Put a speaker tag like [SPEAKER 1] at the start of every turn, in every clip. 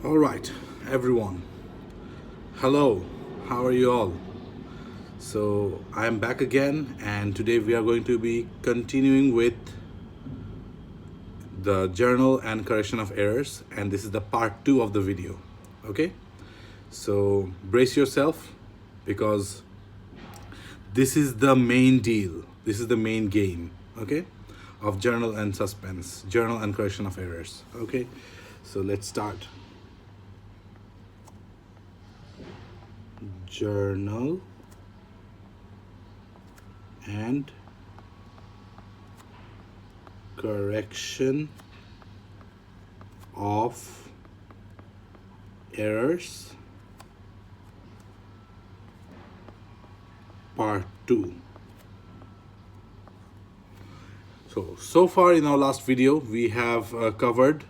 [SPEAKER 1] All right, everyone. Hello, how are you all? So, I am back again, and today we are going to be continuing with the journal and correction of errors, and this is the part 2 of the video. Okay, so brace yourself because this is the main deal, this is the main game, okay, of journal and suspense, journal and correction of errors. Okay, so let's start. Journal and correction of errors, part 2. So far in our last video we have covered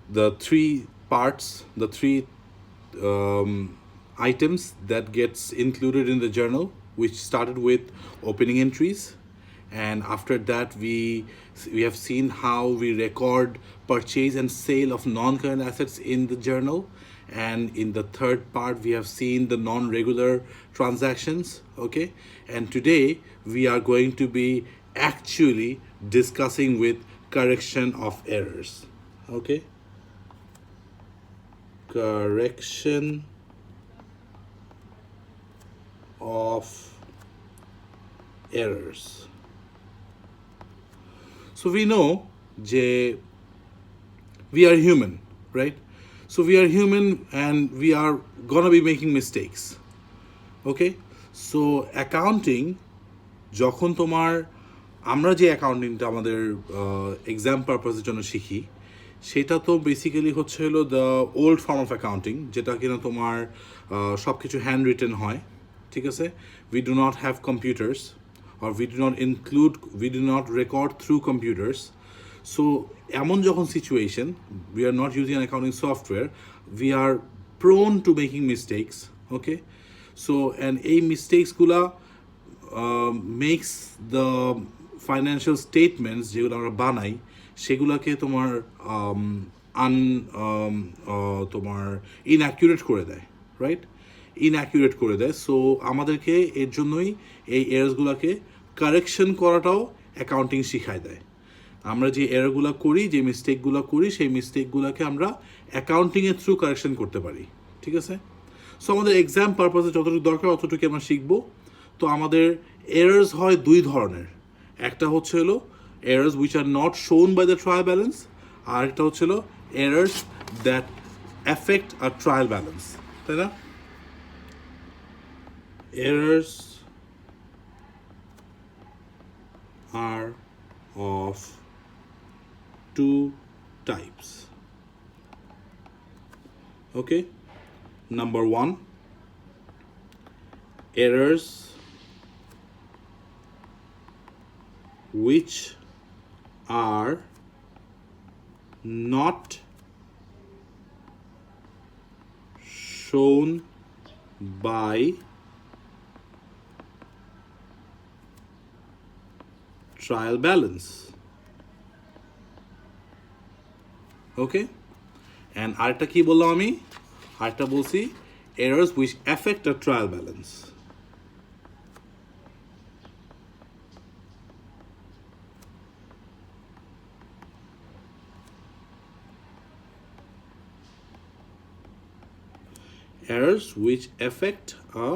[SPEAKER 1] the three parts, the three items that gets included in the journal, which started with opening entries, and after that we have seen how we record purchase and sale of non-current assets in the journal, and in the third part we have seen the non-regular transactions. Okay, and today we are going to be actually discussing with correction of errors. Okay, correction of errors. So we know যে we are human, right? So we are human and we are gonna be making mistakes. Okay, so accounting যখন তোমার আমরা যে অ্যাকাউন্টিংটা আমাদের exam পারপাসের জন্য শিখি, সেটা তো বেসিক্যালি হচ্ছে হলো the old form of accounting, যেটা কিনা তোমার সব কিছু হ্যান্ড রিটেন হয়। ঠিক আছে, we do not have computers or we do not record through computers. So এমন যখন situation, we are not using an accounting software, we are prone to making mistakes. Okay, so and এই মিস্টেকসগুলা makes the financial statements যেগুলো আমরা বানাই সেগুলোকে তোমার তোমার ইনঅ্যাকুরেট করে দেয়, রাইট? ইনঅ্যাকুরেট করে দেয়। সো আমাদেরকে এর জন্যই এই এরর্সগুলোকে কারেকশন করাটাও অ্যাকাউন্টিং শিখায় দেয়। আমরা যে এররগুলো করি, যে মিস্টেকগুলো করি, সেই মিস্টেকগুলোকে আমরা অ্যাকাউন্টিংয়ের থ্রু কারেকশন করতে পারি। ঠিক আছে, সো আমাদের এক্সাম পারপাসে যতটুকু দরকার অতটুকু আমরা শিখবো। তো আমাদের এরর্স হয় দুই ধরনের, একটা হচ্ছে হলো errors which are not shown by the trial balance, আর একটা হচ্ছে হলো errors that affect our trial balance, তাই না? Errors are of two types. Okay, number one, errors which are not shown by trial balance. Okay, and আরেকটা কি বললাম আমি? আরেকটা বলছি errors which affect a trial balance. Errors which affect a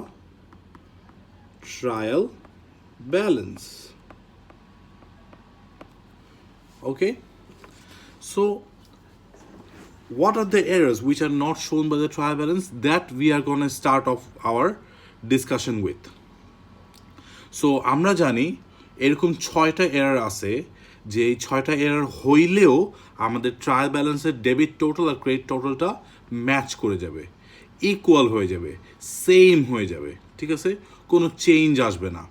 [SPEAKER 1] trial balance. Okay, so what are the errors which are not shown by the trial balance that we are going to start off our discussion with? So আমরা জানি এরকম 6টা error আছে, যে এই 6টা error হইলেও আমাদের ট্রায়াল ব্যালেন্সের ডেবিট টোটাল আর ক্রেডিট টোটালটা ম্যাচ করে যাবে, ইকুয়াল হয়ে যাবে, সেম হয়ে যাবে। ঠিক আছে, কোনো চেঞ্জ আসবে না,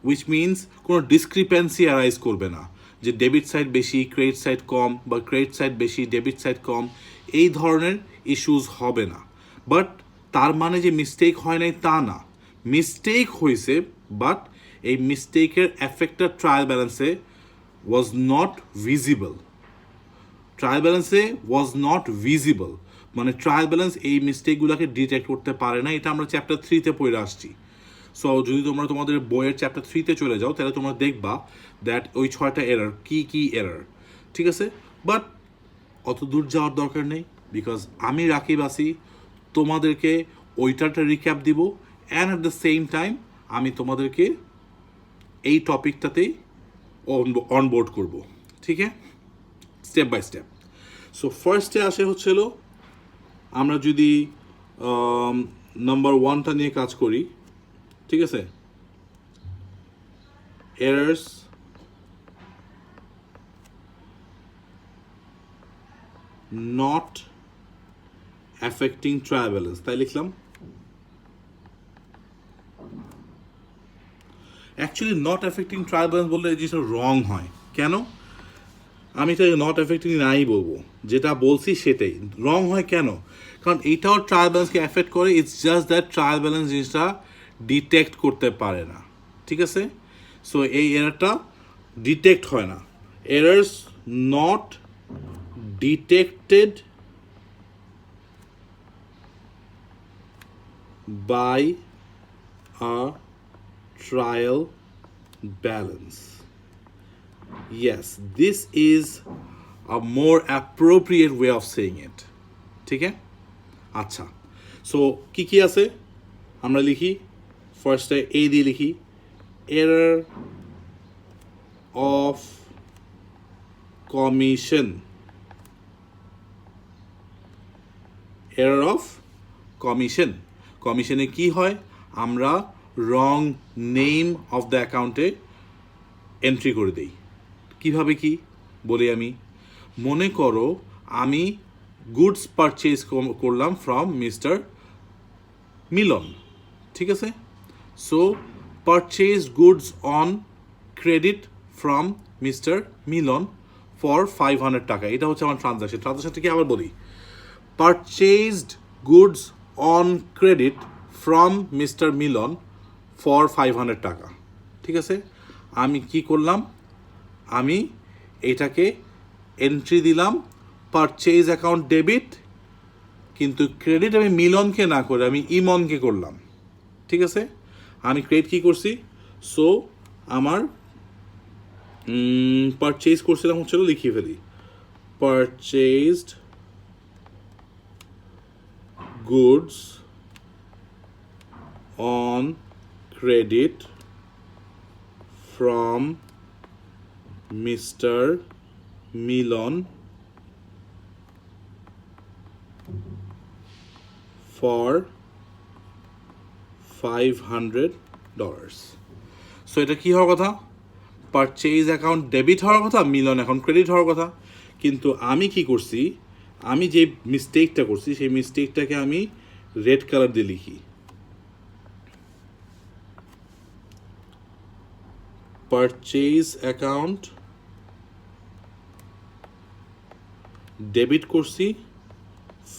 [SPEAKER 1] উইচ মিনস কোনো ডিসক্রিপেন্সি অ্যারাইজ করবে না, যে ডেবিট সাইড বেশি ক্রেডিট সাইড কম, বা ক্রেডিট সাইড বেশি ডেবিট সাইড কম, এই ধরনের ইস্যুস হবে না। বাট তার মানে যে মিস্টেক হয় নাই তা না, মিস্টেক হয়েছে, বাট এই মিস্টেকের এফেক্টটা ট্রায়াল ব্যালেন্সে ওয়াজ নট ভিজিবল, ট্রায়াল ব্যালেন্সে ওয়াজ নট ভিজিবল, মানে ট্রায়াল ব্যালেন্স এই মিস্টেকগুলোকে ডিটেক্ট করতে পারে না, এটা আমরা চ্যাপ্টার 3-তে পড়ে আসছি। সো যদি তোমরা তোমাদের বইয়ের চ্যাপ্টার 3-তে চলে যাও তাহলে তোমরা দেখবা দ্যাট ওই 6টা এরর কি এরর, ঠিক আছে? বাট অত দূর যাওয়ার দরকার নেই, বিকজ আমি রাকিব আছি, তোমাদেরকে ওইটাটা রিক্যাপ দিব, and at the same time আমি তোমাদেরকে এই টপিকটাতেই অনবোর্ড করব, ঠিক আছে, স্টেপ বাই স্টেপ। সো ফার্স্টে আসে হচ্ছিল, আমরা যদি নাম্বার 1টা নিয়ে কাজ করি, ঠিক আছে, errors not affecting trial balance, তাই লিখলাম। Actually not affecting trial balance বললে এই জিনিসটা রং হয় কেন? আমি তো নট অ্যাফেক্টিং নাই বলবো, যেটা বলছি সেটাই রং হয় কেন? কারণ এইটাও ট্রায়াল ব্যালেন্সকে অ্যাফেক্ট করে, it's just that trial balance জিনিসটা ডিটেক্ট করতে পারে না, ঠিক আছে? সো এই এরারটা ডিটেক্ট হয় না, errors not detected by a trial balance. Yes, this is a more appropriate way of saying it. ঠিক আছে? আচ্ছা, সো কি আছে আমরা লিখি, ফার্স্টে এ দিয়ে লিখি, error of commission, error of commission. কমিশনে কি হয়, আমরা রং নেম অফ দ্য অ্যাকাউন্টে এন্ট্রি করে দিই। কিভাবে কি বলি আমি, মনে করো আমি গুডস পারচেজ করলাম ফ্রম মিস্টার মিলন, ঠিক আছে? So purchase goods on credit from mister Milan for 500 টাকা, এটা হচ্ছে আমার ট্রানজাকশন। ট্রানজাকশনটা কি আবার বলি, purchased goods on credit from mister Milan for 500 টাকা, ঠিক আছে? আমি কি করলাম, আমি এটাকে এন্ট্রি দিলাম পারচেজ অ্যাকাউন্ট ডেবিট, কিন্তু ক্রেডিট আমি মিলনকে না করে আমি ইমনকে করলাম, ঠিক আছে? আমি ক্রেডিট কি করছি, সো আমার পারচেজ করছিলাম হচ্ছিল, লিখিয়ে ফেলি, purchased goods on credit from mister Milan for $500। So এটা কি হওয়ার কথা, পারচেজ অ্যাকাউন্ট ডেবিট হওয়ার কথা, মিলন অ্যাকাউন্ট ক্রেডিট হওয়ার কথা। কিন্তু আমি কি করছি, আমি যে মিস্টেকটা করছি সেই মিস্টেকটাকে আমি রেড কালার দিয়ে লিখি, পারচেজ অ্যাকাউন্ট ডেবিট করছি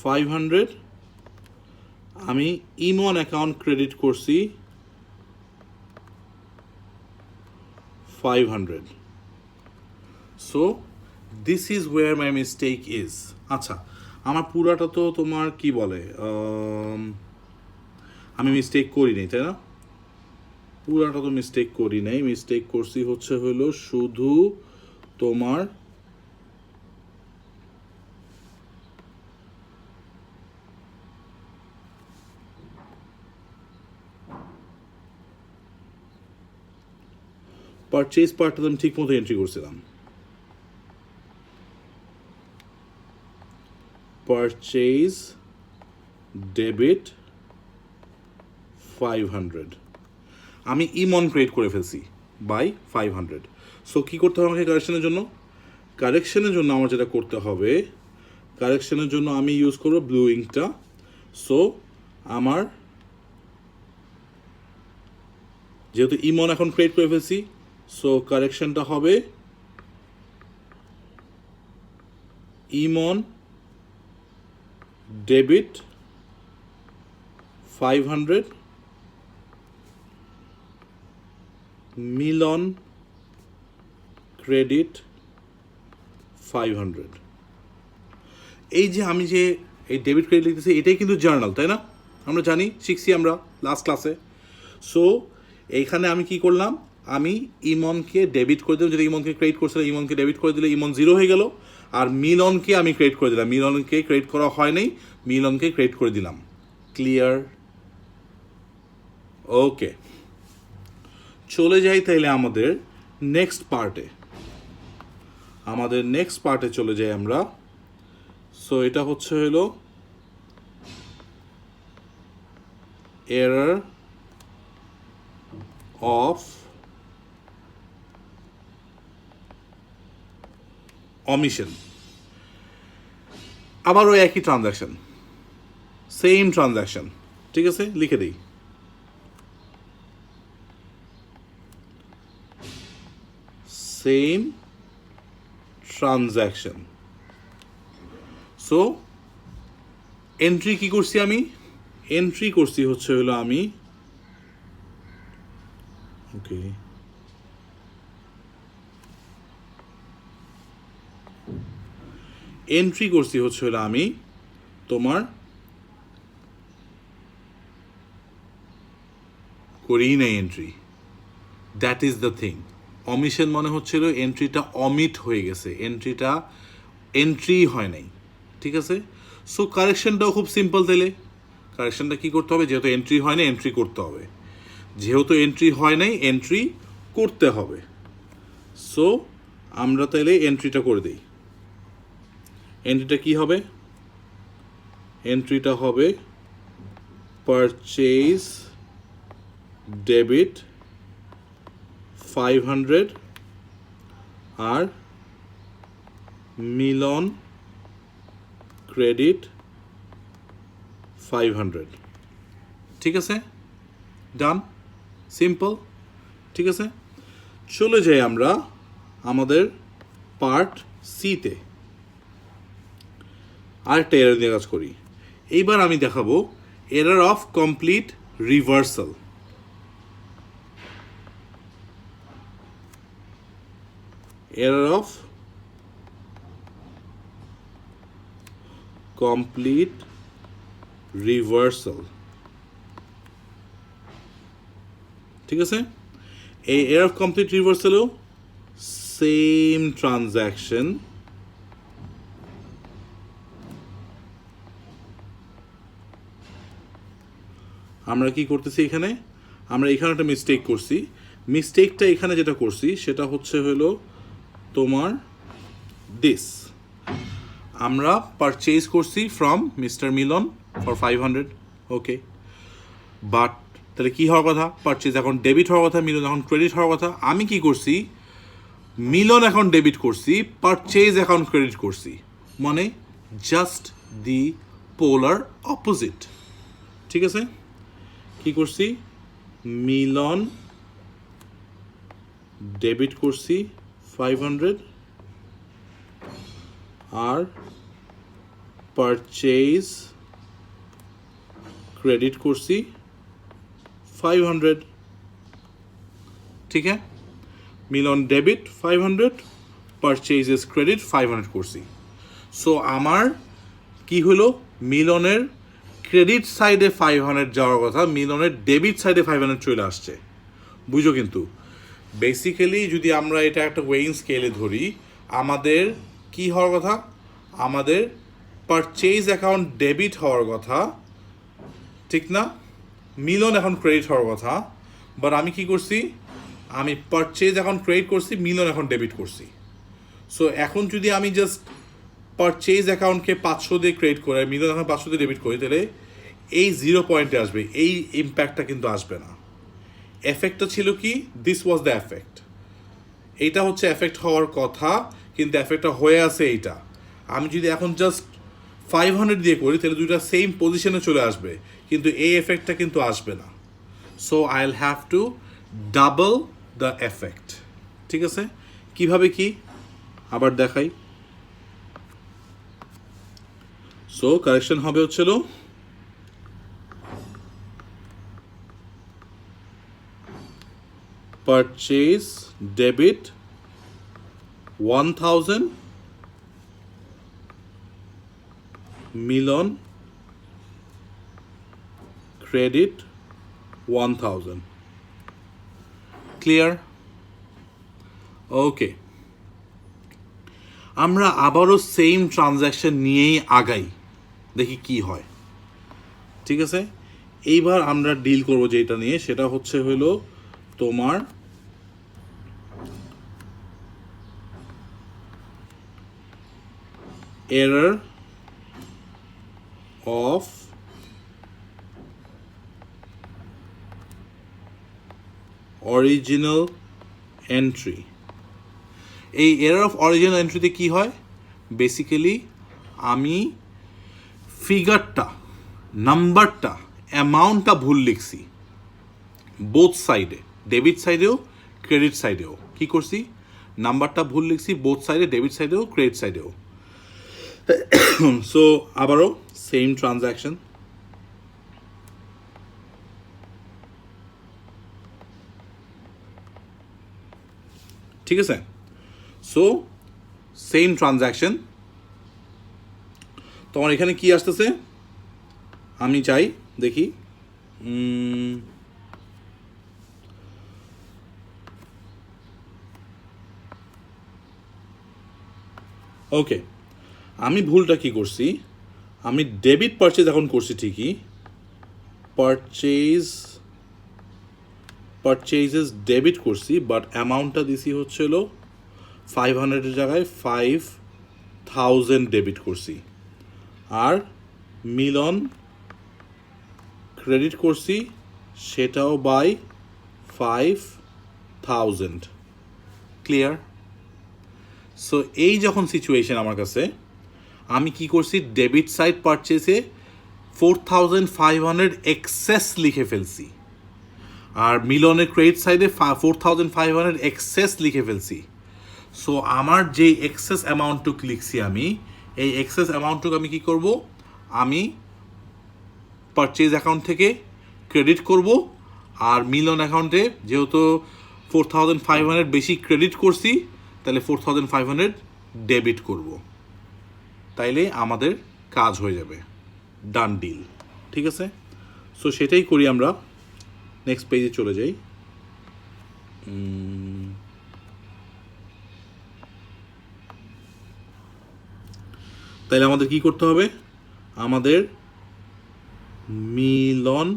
[SPEAKER 1] 500, আমি ইমন অ্যাকাউন্ট ক্রেডিট করছি 500। So this is where my mistake is. আচ্ছা, আমার পুরাটা তো তোমার কি বলে, আমি মিস্টেক করি নাই, তাই না? পুরাটা তো মিস্টেক করি নাই, মিস্টেক করছি হলো শুধু তোমার পারচেজ পার্টটা আমি ঠিক মতো এন্ট্রি করছিলাম, পারচেজ ডেবিট 500, আমি ইমন ক্রিয়েট করে ফেলছি বাই 500। সো কী করতে হবে আমাকে কারেকশনের জন্য? কারেকশনের জন্য আমার যেটা করতে হবে, কারেকশনের জন্য আমি ইউজ করবো ব্লু ইঙ্কটা। সো আমার যেহেতু ইমন এখন ক্রিয়েট করে ফেলছি, সো কারেকশনটা হবে ইমন ডেবিট 500, মিলন ক্রেডিট 500। এই যে আমি যে এই ডেবিট ক্রেডিট লিখতেছি, এটাই কিন্তু জার্নাল, তাই না? আমরা জানি, শিখছি আমরা লাস্ট ক্লাসে। সো এইখানে আমি কি করলাম, আমি ইমনকে ডেবিট করে দিলাম, যেটা ইমনকে ক্রেডিট করছিলাম ইমনকে ডেবিট করে দিলে ইমন জিরো হয়ে গেল। আর মিলনকে আমি ক্রেডিট করে দিলাম, মিলনকে ক্রেডিট করা হয় নাই, মিলনকে ক্রেডিট করে দিলাম। ক্লিয়ার? ওকে, চলে যাই তাইলে আমাদের নেক্সট পার্টে। চলে যাই আমরা। সো এটা হচ্ছে হলো error of omission। আবার ওই একই ট্রানজ্যাকশন, সেম ট্রানজ্যাকশন, ঠিক আছে, লিখে দিই। Same transaction. সো এন্ট্রি কি করছি আমি? এন্ট্রি করছি হচ্ছে হলো আমি, ওকে, এন্ট্রি করছি হচ্ছে হলো আমি তোমার করিই নাই entry. That is the thing. Omission মনে হচ্ছিল এন্ট্রিটা অমিট হয়ে গেছে, এন্ট্রিটা এন্ট্রি হয় নাই, ঠিক আছে। সো কারেকশনটাও খুব সিম্পল। তাইলে কারেকশনটা কী করতে হবে? যেহেতু এন্ট্রি হয় না, এন্ট্রি করতে হবে। যেহেতু এন্ট্রি হয় নাই, এন্ট্রি করতে হবে। সো আমরা তাইলে এন্ট্রিটা করে দিই। এন্ট্রিটা কি হবে? এন্ট্রিটা হবে পারচেজ ডেবিট 500 আর মিলন ক্রেডিট 500। ঠিক আছে, ডান, সিম্পল, ঠিক আছে। চলে যাই আমরা আমাদের পার্ট সিতে, আরেকটা এরর নিয়ে কাজ করি। এইবার আমি দেখাবো error of complete reversal. Error of complete reversal, ঠিক আছে। এই এরর অফ কমপ্লিট রিভার্সালও সেম ট্রানজ্যাকশন, আমরা কি করতেছি এখানে? আমরা এখানে একটা মিস্টেক করছি। মিস্টেকটা এখানে যেটা করছি সেটা হচ্ছে হলো তোমার দিস, আমরা পারচেজ করছি from mister Milan for 500, okay. But তাহলে কী হওয়ার কথা? পারচেজ এখন ডেবিট হওয়ার কথা, মিলন এখন ক্রেডিট হওয়ার কথা। আমি কি করছি? মিলন অ্যাকাউন্ট ডেবিট করছি, পারচেজ অ্যাকাউন্ট ক্রেডিট করছি, মানে জাস্ট দি পোলার অপোজিট, ঠিক আছে। কি করছি? মিলন ডেবিট করছি 500 আর পারচেজ ক্রেডিট করছি 500, ঠিক আছে। মিলন ডেবিট 500, পারচেজেস ক্রেডিট 500 করছি। সো আমার কি হলো? মিলনের ক্রেডিট সাইডে 500 যাওয়ার কথা, মিলনের ডেবিট সাইডে 500 চলে আসছে, বুঝো। কিন্তু বেসিক্যালি যদি আমরা এটা একটা ওয়েইং স্কেলে ধরি, আমাদের কি হওয়ার কথা? আমাদের পারচেজ অ্যাকাউন্ট ডেবিট হওয়ার কথা, ঠিক না? মিলন এখন ক্রেডিট হওয়ার কথা। বাট আমি কি করছি? আমি পারচেজ অ্যাকাউন্ট ক্রেডিট করছি, মিলন এখন ডেবিট করছি। সো এখন যদি আমি জাস্ট পারচেজ অ্যাকাউন্টকে 500 দিয়ে ক্রেডিট করে মিলন এখন 500 দিয়ে ডেবিট করি, তাহলে এই 0 পয়েন্টে আসবে, এই ইম্প্যাক্টটা কিন্তু আসবে না। এফেক্টটা ছিল কি? This was the effect. এইটা হচ্ছে এফেক্ট হওয়ার কথা, কিন্তু এফেক্টটা হয়ে আছে এইটা। আমি যদি এখন জাস্ট 500 দিয়ে করি তাহলে দুইটা সেম পজিশনে চলে আসবে, কিন্তু এই এফেক্টটা কিন্তু আসবে না। So I will have to double the effect, ঠিক আছে। কিভাবে কি আবার দেখাই। সো কারেকশন হবে হচ্ছিল পারচেজ ডেবিট 1000 মিলন ক্রেডিট 1000 ক্লিয়ার ওকে আমরা আবারও সেম ট্রানজ্যাকশন নিয়েই আগাই দেখি কি হয় ঠিক আছে এইবার আমরা ডিল করব যেটা নিয়ে সেটা হচ্ছে হলো তোমার error of original entry এই error of original entry তে কি হয় বেসিক্যালি আমি ফিগারটা নাম্বারটা অ্যামাউন্টটা ভুল লিখছি বোথ সাইডে ডেবিট সাইডেও ক্রেডিট সাইডেও কি করছি নাম্বারটা ভুল লিখছি বোথ সাইডে ডেবিট সাইডেও ক্রেডিট সাইডেও সো আবারও সেম ট্রানজ্যাকশন ঠিক আছে সো সেম ট্রানজ্যাকশন তোমার এখানে কি আসতেছে আমি চাই দেখি ওকে আমি ভুলটা কি করছি আমি ডেবিট পারচেজ এখন করছি ঠিকই পারচেজেস ডেবিট করছি বাট অ্যামাউন্টটা দিছি হচ্ছিল 500-এর জায়গায় 5000 ডেবিট করছি আর মিলন ক্রেডিট করছি সেটাও বাই 5000 ক্লিয়ার সো এই যখন সিচুয়েশন আমার কাছে আমি কি করছি ডেবিট সাইড পারচেসে 4500 এক্সেস লিখে ফেলছি আর মিলনের ক্রেডিট সাইডে 4500 এক্সেস লিখে ফেলছি সো আমার যে এক্সেস অ্যামাউন্টটুকু লিখছি আমি এই এক্সেস অ্যামাউন্টটুকু আমি কি করব আমি পারচেজ অ্যাকাউন্ট থেকে ক্রেডিট করব আর মিলন অ্যাকাউন্টে যেহেতু 4500 বেশি ক্রেডিট করছি তাহলে 4500 ডেবিট করব তাইলে আমাদের কাজ হয়ে যাবে ডান ডিল ঠিক আছে সো সেটাই করি আমরা নেক্সট পেজে চলে যাই তাইলে আমাদের কি করতে হবে আমাদের মিলন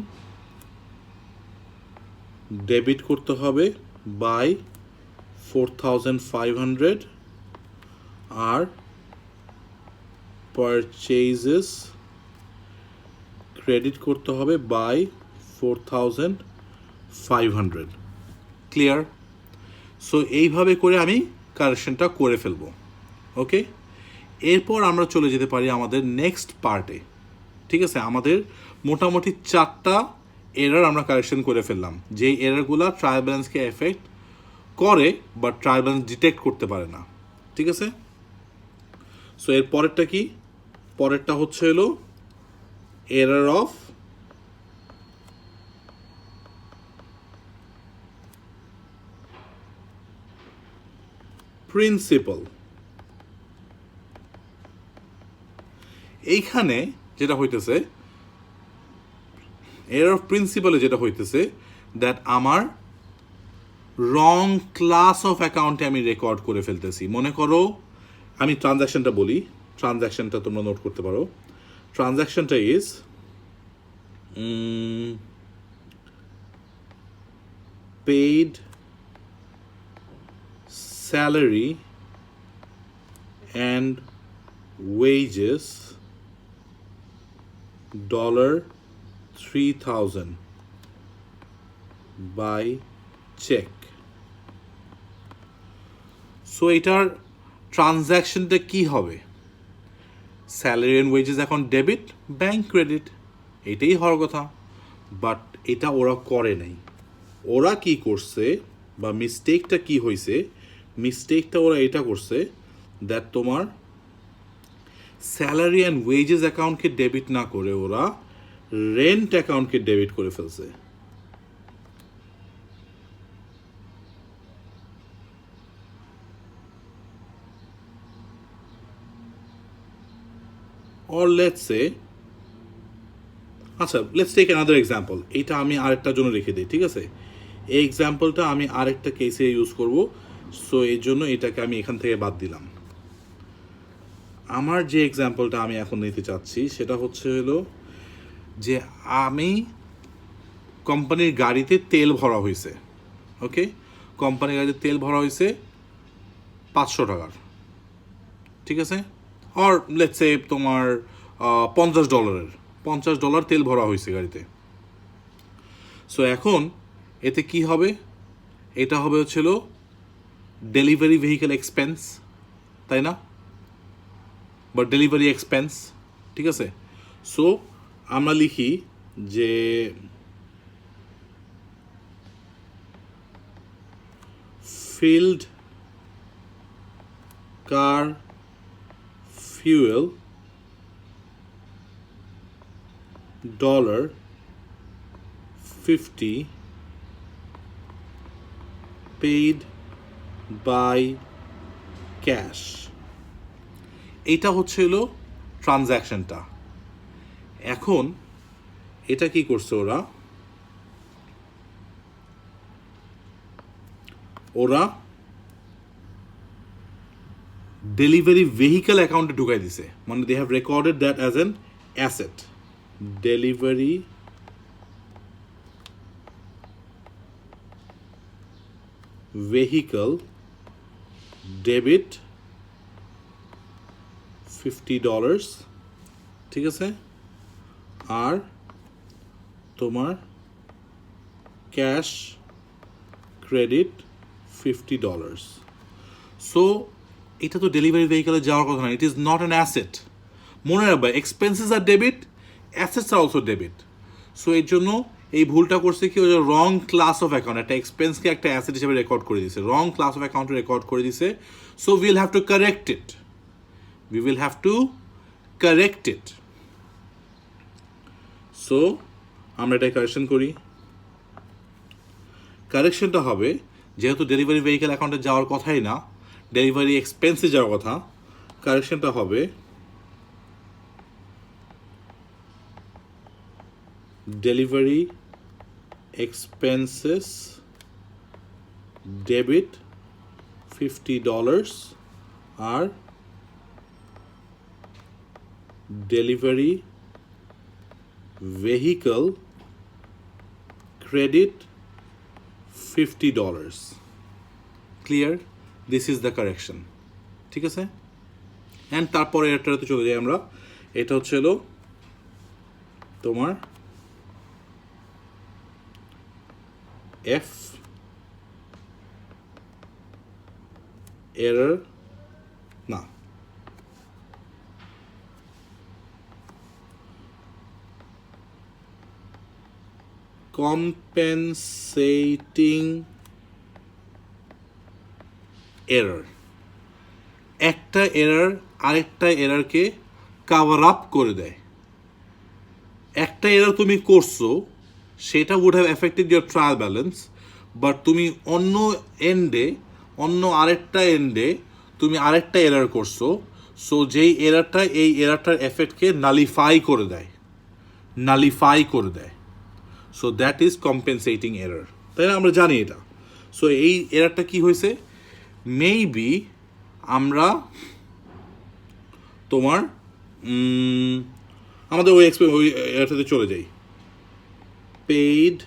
[SPEAKER 1] ডেবিট করতে হবে বাই 4500 আর পারচেজেস ক্রেডিট করতে হবে বাই 4500 ক্লিয়ার সো এইভাবে করে আমি কারেকশনটা করে ফেলবো ওকে এরপর আমরা চলে যেতে পারি আমাদের নেক্সট পার্টে ঠিক আছে আমাদের মোটামুটি 4টা এরর আমরা কারেকশন করে ফেললাম যেই এররগুলো ট্রায়াল ব্যালেন্সকে এফেক্ট করে বাট ট্রায়াল ব্যালেন্স ডিটেক্ট করতে পারে না ঠিক আছে সো এর পরেরটা কি পরেরটা হচ্ছে হলো এরর অফ প্রিন্সিপাল এইখানে যেটা হইতেছে এরর অফ প্রিন্সিপালে যেটা হইতেছে দ্যাট আমার রং ক্লাস অফ অ্যাকাউন্টে আমি রেকর্ড করে ফেলতেছি মনে করো আমি ট্রানজ্যাকশনটা বলি ট্রানজ্যাকশনটা তোমরা নোট করতে পারো ট্রানজ্যাকশনটা is paid salary and wages $3000 by check so এটার ট্রানজ্যাকশনটা কি হবে স্যালারি অ্যান্ড ওয়েজেস এখন ডেবিট ব্যাংক ক্রেডিট এটাই হওয়ার কথা বাট এটা ওরা করে নাই ওরা কি করছে বা মিস্টেকটা কি হয়েছে মিস্টেকটা ওরা এটা করছে দ্যাট তোমার স্যালারি অ্যান্ড ওয়েজেস অ্যাকাউন্টকে ডেবিট না করে ওরা রেন্ট অ্যাকাউন্টকে ডেবিট করে ফেলছে or let's say আচ্ছা লেটস টেক অ্যানাদার এক্সাম্পল, এইটা আমি আরেকটার জন্য রেখে দিই, ঠিক আছে? এই এক্সাম্পলটা আমি আরেকটা কেসে ইউজ করব, সো এই জন্য এটাকে আমি এখান থেকে বাদ দিলাম। আমার যে এক্সাম্পলটা আমি এখন নিতে চাচ্ছি সেটা হচ্ছে হলো যে আমি কোম্পানির গাড়িতে তেল ভরা হয়েছে, ওকে? কোম্পানির গাড়িতে তেল ভরা হয়েছে 500 টাকার, ঠিক আছে? অর লেটস সে তোমার $50, $50 তেল ভরা হয়েছে গাড়িতে। সো এখন এতে কি হবে? এটা হবে হচ্ছিল ডেলিভারি ভেহিকেল এক্সপেন্স, তাই না? বা ডেলিভারি এক্সপেন্স, ঠিক আছে? সো আমরা লিখি যে field car fuel $50 paid by cash। এইটা হচ্ছে হলো ট্রানজ্যাকশনটা। এখন এটা কি করছে ওরা ডেলিভারি ভেহিকেল অ্যাকাউন্টে ঢুকাই দিছে, মানে they have recorded that as an asset. Delivery vehicle debit $50, ঠিক আছে? আর তোমার ক্যাশ ক্রেডিট $50। সো এটা তো ডেলিভারি ভেহিকেলে যাওয়ার কথা না, it is not an asset. মনে রাখবে এক্সপেন্সেস আর ডেবিট, অ্যাসেটস আর অলসো ডেবিট। সো এর জন্য এই ভুলটা করছে কি, ওই রং ক্লাস অফ অ্যাকাউন্ট, একটা এক্সপেন্সকে একটা অ্যাসেট হিসেবে রেকর্ড করে দিছে, রং ক্লাস অফ অ্যাকাউন্টে রেকর্ড করে দিছে। So will have to correct it, we will have to correct it. So আমরা এটা কারেকশন করি। কারেকশনটা হবে, যেহেতু ডেলিভারি ভেহিকেল অ্যাকাউন্টে যাওয়ার কথাই না, ডেলিভারি এক্সপেন্সে যাওয়ার কথা, কারেকশনটা হবে ডেলিভারি এক্সপেন্সেস ডেবিট $50 আর delivery vehicle credit $50। Clear? This is the correction, ঠিক আছে? অ্যান্ড তারপরে এটাতে চলে যাই আমরা। এটা হচ্ছে হলো তোমার এফ এরর না, কম্পেনসেটিং এরর। একটা এরর আরেকটা এররকে কাভার আপ করে দেয়। একটা এরর তুমি করছো, সেটা would have affected your trial balance, but তুমি অন্য আরেকটা এন্ডে তুমি আরেকটা এরর করছো। সো যেই এররটা এই এররটার এফেক্টকে নালিফাই করে দেয়। So that is compensating error, তাই না? আমরা জানি এটা। সো এই এররটা কি হয়েছে, মেবি আমরা তোমার আমাদের ওই এটাতে চলে যাই, paid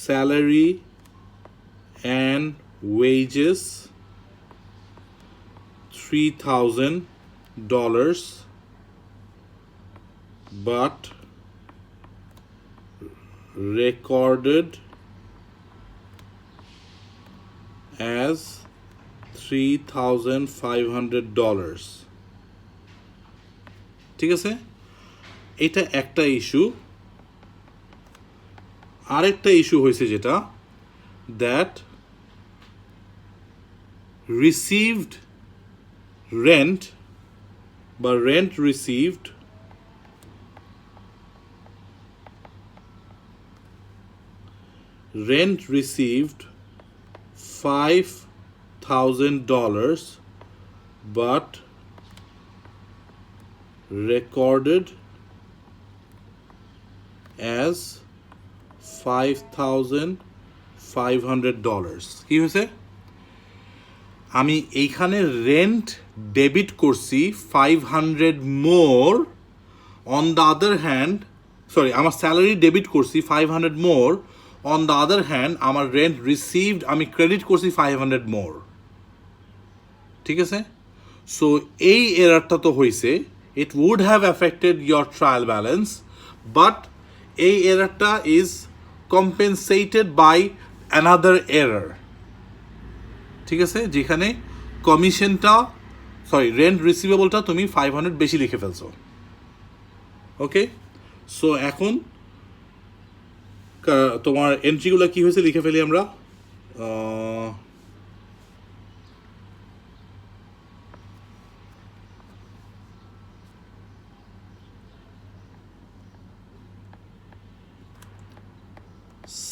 [SPEAKER 1] salary and wages $3,000 but recorded as $3,500, ঠিক আছে? এটা একটা ইস্যু। আরেকটা ইস্যু হয়েছে যেটা, দ্যাট রিসিভড রেন্ট বা rent received $5,000 but recorded as $5,500 কি হয়েছে আমি এইখানে রেন্ট ডেবিট করছি 500 more on the other hand sorry আমার স্যালারি ডেবিট করছি 500 more on the other hand আমার রেন্ট রিসিভড আমি ক্রেডিট করছি 500 মোর ঠিক আছে সো এই এরারটা তো হয়েছে it would have affected your trial balance but এই এরারটা is compensated by another error ঠিক আছে যেখানে কমিশনটা সরি রেন্ট রিসিভেবলটা তুমি 500 বেশি লিখে ফেলছো ওকে সো এখন তোমার এন্ট্রিগুলো কি হয়েছে লিখে ফেলি আমরা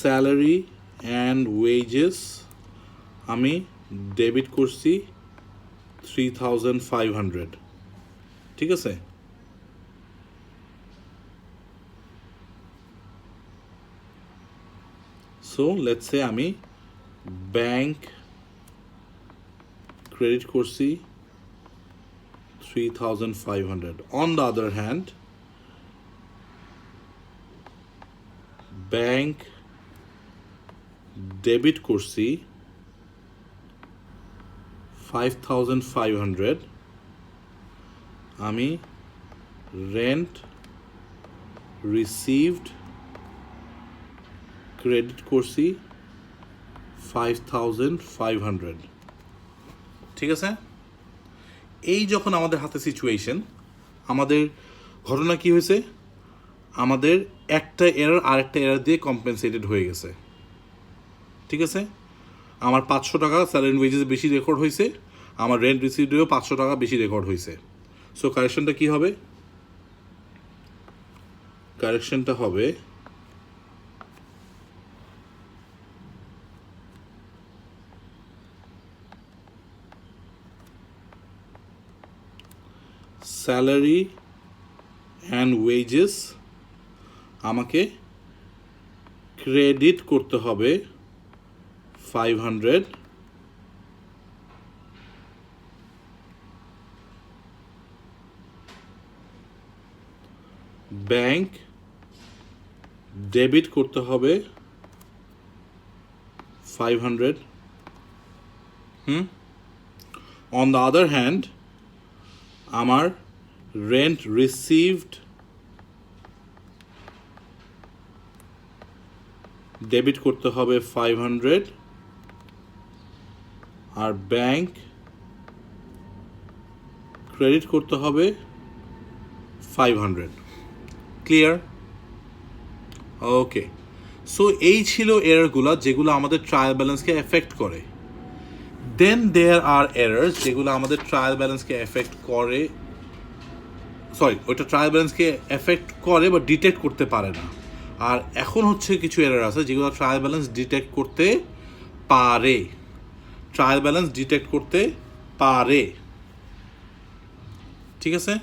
[SPEAKER 1] স্যালারি অ্যান্ড ওয়েজেস আমি ডেবিট করছি 3,500 ঠিক আছে সো লেটস সে আমি ব্যাংক ক্রেডিট করছি 3,500 on the other hand bank debit করছি 5,500 আমি রেন্ট রিসিভড ক্রেডিট করছি 5,500 ঠিক আছে এই যখন আমাদের হাতে সিচুয়েশন আমাদের ঘটনা কি হয়েছে আমাদের একটা এরর আরেকটা এরর দিয়ে কম্পেনসেটেড হয়ে গেছে ঠিক আছে আমার 500 টাকা স্যালারি ওয়েজেস বেশি রেকর্ড হয়েছে আমার রেন্ট রিসিভডেও 500 টাকা বেশি রেকর্ড হয়েছে সো কারেকশনটা কি হবে কারেকশনটা হবে স্যালারি অ্যান্ড ওয়েজেস আমাকে ক্রেডিট করতে হবে 500 ব্যাংক ডেবিট করতে হবে 500 অন দ্য আদার হ্যান্ড আমার রেন্ট রিসিভড ডেবিট করতে হবে 500 আর ব্যাংক ক্রেডিট করতে হবে 500 ক্লিয়ার ওকে সো এই ছিল এররগুলো যেগুলো আমাদের ট্রায়াল ব্যালেন্সকে এফেক্ট করে দেন দেয়ার আর এরর্স যেগুলো আমাদের ট্রায়াল ব্যালেন্সকে এফেক্ট করে সরি ওইটা ট্রায়াল ব্যালেন্সকে এফেক্ট করে বা ডিটেক্ট করতে পারে না আর এখন হচ্ছে কিছু এরর আছে যেগুলো ট্রায়াল ব্যালেন্স ডিটেক্ট করতে পারে ট্রায়াল ব্যালেন্স ডিটেক্ট করতে পারে ঠিক আছে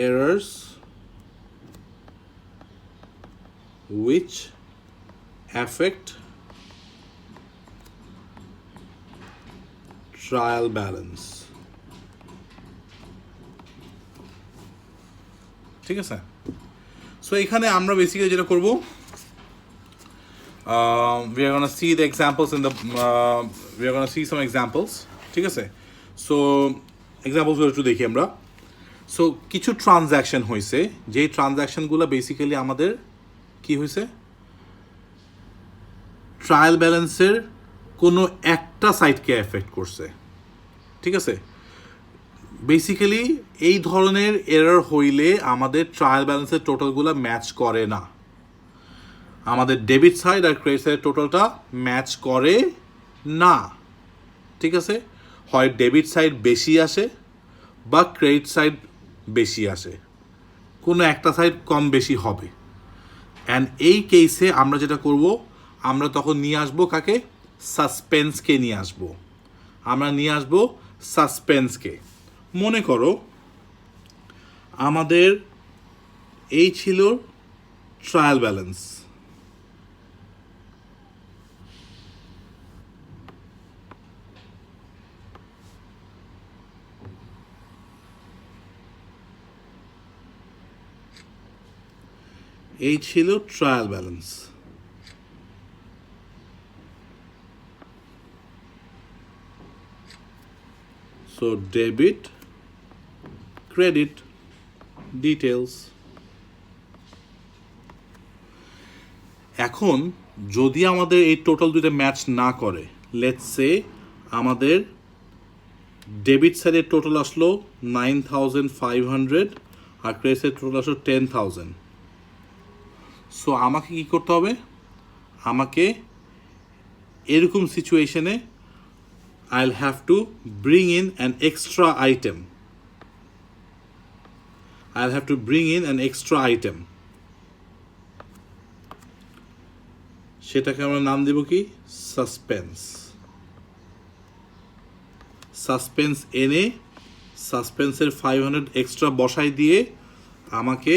[SPEAKER 1] errors which affect trial balance ঠিক আছে সো এখানে আমরা বেসিক্যালি যেটা করব we are going to see the examples in the we are going to see some examples ঠিক আছে সো এক্সাম্পলস গুলো একটু দেখি আমরা সো কিছু ট্রানজ্যাকশন হয়েছে যেই ট্রানজ্যাকশনগুলো বেসিক্যালি আমাদের কি হয়েছে ট্রায়াল ব্যালেন্সের কোনো একটা সাইটকে এফেক্ট করছে ঠিক আছে বেসিক্যালি এই ধরনের এরর হইলে আমাদের ট্রায়াল ব্যালেন্সের টোটালগুলো ম্যাচ করে না আমাদের ডেবিট সাইড আর ক্রেডিট সাইডের টোটালটা ম্যাচ করে না ঠিক আছে হয় ডেবিট সাইড বেশি আসে বা ক্রেডিট সাইড বেশি আসে, কোনো একটা সাইড কম বেশি হবে। অ্যান্ড এই কেসে আমরা যেটা করব, আমরা তখন নিয়ে আসবো কাকে? সাসপেন্সকে নিয়ে আসবো। আমরা নিয়ে আসবো সাসপেন্সকে। মনে করো আমাদের এই ছিল ট্রায়াল ব্যালেন্স, এই ছিল trial balance. So debit, credit, details. এখন যদি আমাদের এই টোটাল দুইটা ম্যাচ না করে, লেটস সে আমাদের ডেবিট সাইডের টোটাল আসলো 9,500 আর ক্রেডিট সাইডের টোটাল আসলো 10,000। সো আমাকে কি করতে হবে? আমাকে এরকম সিচুয়েশনে I'll have to bring in an extra item. I'll have to bring in an extra item. সেটাকে আমরা নাম দেব কি? সাসপেন্স। সাসপেন্স এনে সাসপেন্সের 500 এক্সট্রা বসাই দিয়ে আমাকে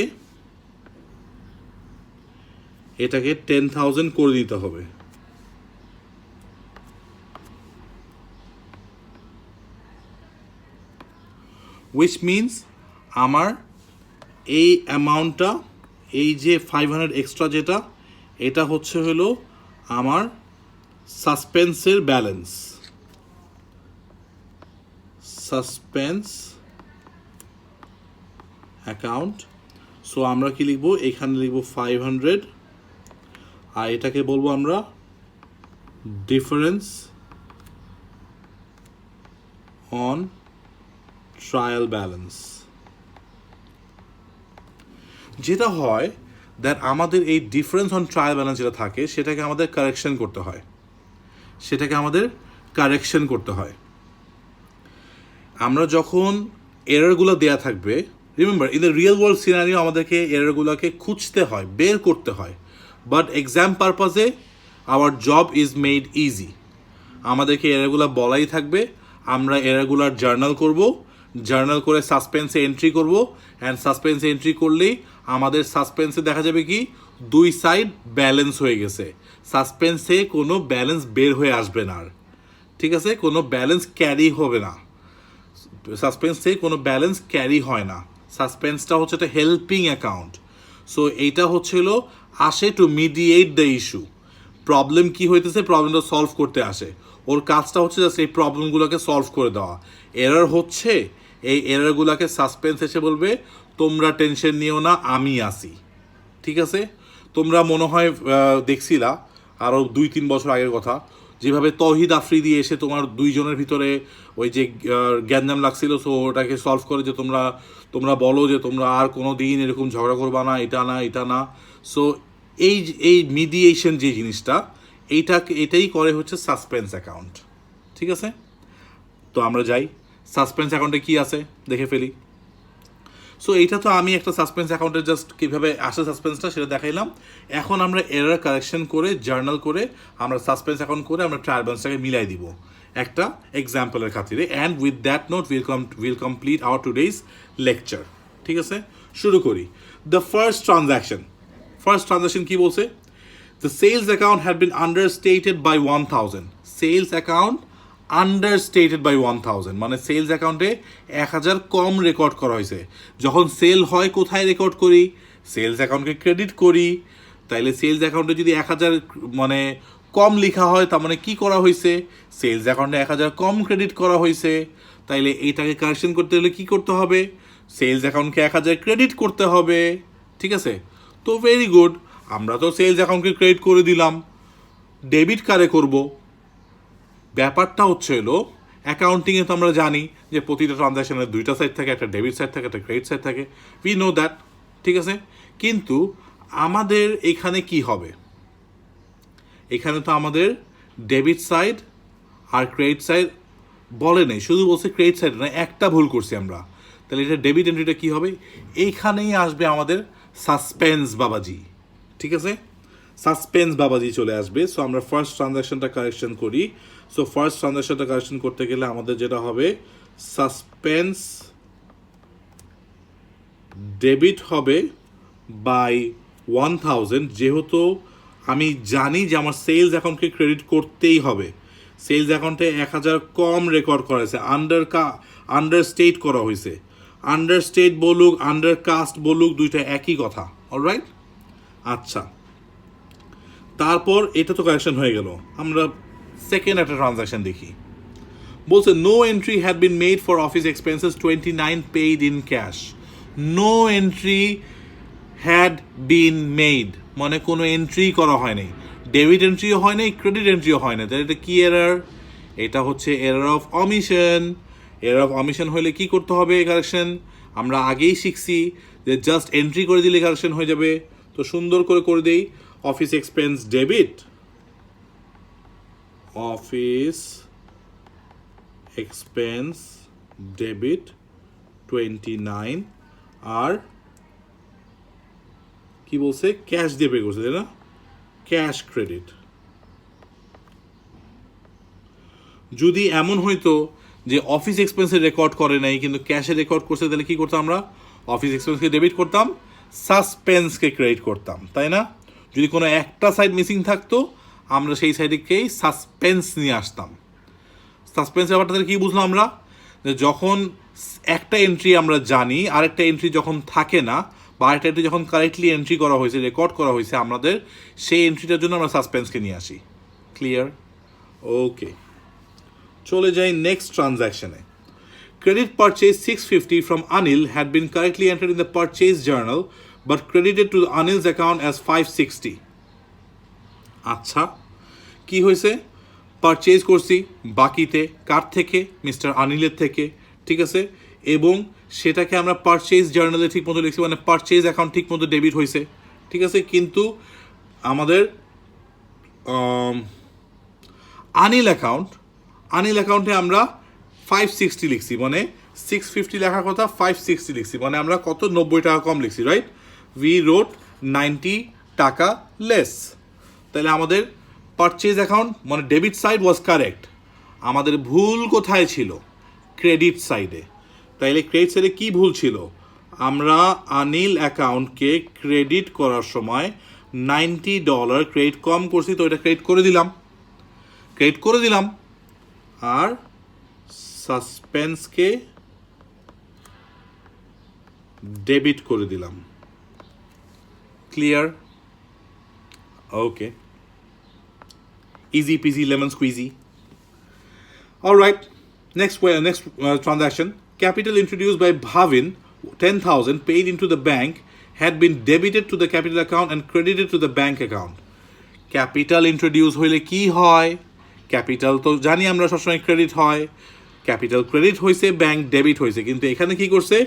[SPEAKER 1] এটাকে 10,000 করে দিতে হবে। which means আমার এই অ্যামাউন্টটা, এই যে 500 এক্সট্রা যেটা, এটা হচ্ছে হলো আমার সাসপেন্সের ব্যালেন্স, সাসপেন্স অ্যাকাউন্ট। সো আমরা কি লিখবো? এখানে লিখবো 500 আর এটাকে বলবো আমরা ডিফারেন্স অন ট্রায়াল ব্যালেন্স। যেটা হয় দ্যাট আমাদের এই ডিফারেন্স অন ট্রায়াল ব্যালেন্স যেটা থাকে সেটাকে আমাদের কারেকশন করতে হয়, আমরা যখন এররগুলো দেয়া থাকবে, remember in the real world scenario আমাদেরকে এররগুলোকে খুঁজতে হয়, বের করতে হয়, বাট এক্সাম পারপাসে hour job is made easy. আমাদেরকে এররগুলো বলাই থাকবে, আমরা এররগুলার জার্নাল করে সাসপেন্সে এন্ট্রি করব, অ্যান্ড সাসপেন্সে এন্ট্রি করলেই আমাদের সাসপেন্সে দেখা যাবে কি দুই সাইড ব্যালেন্স হয়ে গেছে, সাসপেন্সে কোনো ব্যালেন্স বের হয়ে আসবে না আর, ঠিক আছে? কোনো ব্যালেন্স ক্যারি হবে না, সাসপেন্সে কোনো ব্যালেন্স ক্যারি হয় না। সাসপেন্সটা হচ্ছে একটা হেল্পিং অ্যাকাউন্ট। সো এইটা হচ্ছিল আসে to mediate the issue. Problem কি হইতেছে, প্রবলেমটা সলভ করতে আসে, ওর কাজটা হচ্ছে জাস্ট এই প্রবলেমগুলোকে সলভ করে দেওয়া। এরর হচ্ছে, এই এররগুলোকে সাসপেন্স এসে বলবে তোমরা টেনশন নিও না, আমি আসি, ঠিক আছে? তোমরা মনে হয় দেখছিলা আরও 2-3 বছর আগের কথা, যেভাবে তৌহিদ আফ্রিদি এসে তোমার দুইজনের ভিতরে ওই যে গ্যাঞ্জাম লাগছিল, সো ওটাকে সলভ করে যে তোমরা বলো যে তোমরা আর কোনো দিন এরকম ঝগড়া করবা না, এটা না। সো এই মিডিয়েশন যে জিনিসটা, এটাই করে হচ্ছে সাসপেন্স অ্যাকাউন্ট, ঠিক আছে? তো আমরা যাই সাসপেন্স অ্যাকাউন্টে কি আছে দেখে ফেলি। সো এইটা তো আমি একটা সাসপেন্স অ্যাকাউন্টে জাস্ট কীভাবে আসে সাসপেন্সটা সেটা দেখাইলাম। এখন আমরা এরর কারেকশন করে জার্নাল করে আমরা সাসপেন্স অ্যাকাউন্ট করে আমরা ট্রায়াল ব্যালেন্সটাকে মিলাই দিব একটা এক্সাম্পলের খাতিরে। And with that note will complete our today's lecture, ঠিক আছে? শুরু করি। দ্য ফার্স্ট ট্রানজাকশন কি বলছে? The sales account had been understated by 1,000। Sales account understated by 1,000 মানে সেলস অ্যাকাউন্টে 1,000 কম রেকর্ড করা হয়েছে। যখন সেল হয় কোথায় রেকর্ড করি? সেলস অ্যাকাউন্টকে ক্রেডিট করি। তাইলে সেলস অ্যাকাউন্টে যদি 1,000 মানে কম লেখা হয়, তার মানে কি করা হয়েছে? সেলস অ্যাকাউন্টে 1,000 কম ক্রেডিট করা হয়েছে। তাইলে এইটাকে কারেকশন করতে হলে কি করতে হবে? সেলস অ্যাকাউন্টকে 1,000 ক্রেডিট করতে হবে, ঠিক আছে? তো ভেরি গুড, আমরা তো সেলস অ্যাকাউন্টকে ক্রেডিট করে দিলাম, ডেবিট কারে করব? ব্যাপারটা হচ্ছে হলো অ্যাকাউন্টিংয়ে তো আমরা জানি যে প্রতিটা ট্রানজ্যাকশনের দুইটা সাইড থাকে, একটা ডেবিট সাইড থাকে, একটা ক্রেডিট সাইড থাকে, উই নো দ্যাট, ঠিক আছে? কিন্তু আমাদের এখানে কি হবে? এখানে তো আমাদের ডেবিট সাইড আর ক্রেডিট সাইড বলে নেই, শুধু বলছে ক্রেডিট সাইড না, একটা ভুল করছি আমরা। তাহলে এটা ডেবিট এন্ট্রিটা কী হবে, এইখানেই আসবে আমাদের সাসপেন্স বাবাজি, ঠিক আছে, সাসপেন্স বাবাজি চলে আসবে। সো আমরা ফার্স্ট ট্রানজ্যাকশনটা কারেকশন করি। সো ফার্স্ট ট্রানজ্যাকশনটা কারেকশন করতে গেলে আমাদের যেটা হবে সাসপেন্স ডেবিট হবে বাই 1000, যেহেতু আমি জানি যে আমার সেলস অ্যাকাউন্টকে ক্রেডিট করতেই হবে। সেলস অ্যাকাউন্টে 1000 কম রেকর্ড করা হয়েছে, আন্ডারস্টেট করা হয়েছে। আন্ডারস্টেট বলুক আন্ডারকাস্ট বলুক দুইটা একই কথা, অলরাইট। আচ্ছা, তারপর এটা তো কারেকশন হয়ে গেল। আমরা সেকেন্ড একটা ট্রানজ্যাকশন দেখি। বলছে no entry had been made for office expenses 29 paid in cash. No entry had been made মানে কোনো এন্ট্রি করা হয় নাই, ডেবিট এন্ট্রিও হয় নাই, ক্রেডিট এন্ট্রিও হয় না। তাহলে এটা কি এরার? এটা হচ্ছে error of omission. Error of omission হলে কি করতে হবে কারেকশন? আমরা আগেই শিখছি যে জাস্ট এন্ট্রি করে দিলে কারেকশন হয়ে যাবে। তো সুন্দর করে দেই, office expense debit, office expense debit 29, আর কি বলছে, ক্যাশ দিয়ে পে করছে, তাই না, ক্যাশ ক্রেডিট। যদি এমন হইতো যে অফিস এক্সপেন্সে রেকর্ড করে নাই কিন্তু ক্যাশে রেকর্ড করছে, তাহলে কি করতাম আমরা? অফিস এক্সপেন্সকে ডেবিট করতাম, সাসপেন্সকে ক্রেডিট করতাম, তাই না? যদি কোনো একটা সাইড মিসিং থাকতো আমরা সেই সাইডেকেই সাসপেন্স নিয়ে আসতাম। সাসপেন্স ব্যাপারটা তাহলে কী বুঝলাম আমরা? যে যখন একটা এন্ট্রি আমরা জানি, আরেকটা এন্ট্রি যখন থাকে না, বা আরেকটা এন্ট্রি যখন কারেক্টলি এন্ট্রি করা হয়েছে, রেকর্ড করা হয়েছে, আমাদের সেই এন্ট্রিটার জন্য আমরা সাসপেন্সকে নিয়ে আসি। ক্লিয়ার? ওকে, চলে যাই next ট্রানজ্যাকশনে। Credit purchase 650 from Anil had been correctly entered in the purchase journal but credited to Anil's account as 560. আচ্ছা, কি হয়েছে? পারচেজ করছি বাকিতে, কার থেকে? মিস্টার আনিলের থেকে, ঠিক আছে, এবং সেটাকে আমরা পারচেজ জার্নালে ঠিক মতো লিখছি, মানে পারচেজ অ্যাকাউন্ট ঠিক মতো ডেবিট হয়েছে, ঠিক আছে। কিন্তু আমাদের আনিল অ্যাকাউন্টে আমরা 560 লিখছি, মানে 650 লেখার কথা 560 লিখছি, মানে আমরা কত 90 টাকা কম লিখছি, রাইট? উই রোট 90 টাকা লেস। তাহলে আমাদের পারচেজ অ্যাকাউন্ট মানে ডেবিট সাইড ওয়াজ কারেক্ট, আমাদের ভুল কোথায় ছিল? ক্রেডিট সাইডে। তাইলে ক্রেডিট সাইডে কী ভুল ছিল? আমরা আনিল অ্যাকাউন্টকে ক্রেডিট করার সময় $90 ক্রেডিট কম করছি, তো এটা ক্রেডিট করে দিলাম, আর সাসপেন্সকে ডেবিট করে দিলাম। Clear? Okay, easy peasy lemon squeezy. All right, next transaction. Capital introduced by Bhavin, 10,000 paid into the bank, had been debited to the capital account and credited to the bank account. Capital introduce হইলে কি হয়? Capital তো জানি আমরা সবসময় credit হয়, capital credit হয়েছে, bank debit হয়েছে, কিন্তু এখানে কি করছে?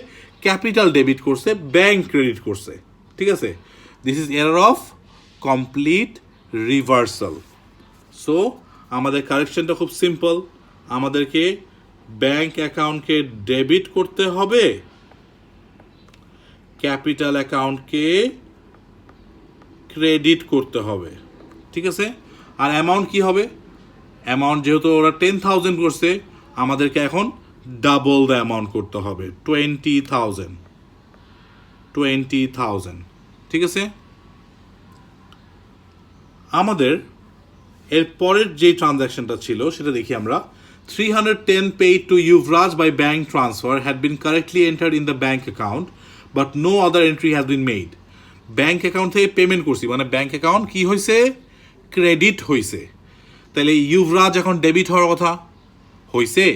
[SPEAKER 1] ক্যাপিটাল ডেবিট করছে, ব্যাংক ক্রেডিট করছে, ঠিক আছে। This is error of complete reversal. So আমাদের কারেকশনটা খুব সিম্পল, আমাদেরকে ব্যাংক অ্যাকাউন্টকে ডেবিট করতে হবে, ক্যাপিটাল অ্যাকাউন্টকে ক্রেডিট করতে হবে, ঠিক আছে। আর অ্যামাউন্ট কি হবে? অ্যামাউন্ট যেহেতু ওরা 10,000 করছে, আমাদেরকে এখন ডাবল দ্য অ্যামাউন্ট করতে হবে, 20,000, ঠিক আছে। আমাদের এর পরের যে ট্রানজ্যাকশনটা ছিল সেটা দেখি আমরা। 310 paid to Yuvraj by bank transfer had been correctly entered in the bank account but no other entry has been made. Bank account থেকে পেমেন্ট করছি, মানে ব্যাংক অ্যাকাউন্ট কি হয়েছে? ক্রেডিট হয়েছে। তাহলে ইউভরাজ এখন ডেবিট হওয়ার কথা হয়েছে?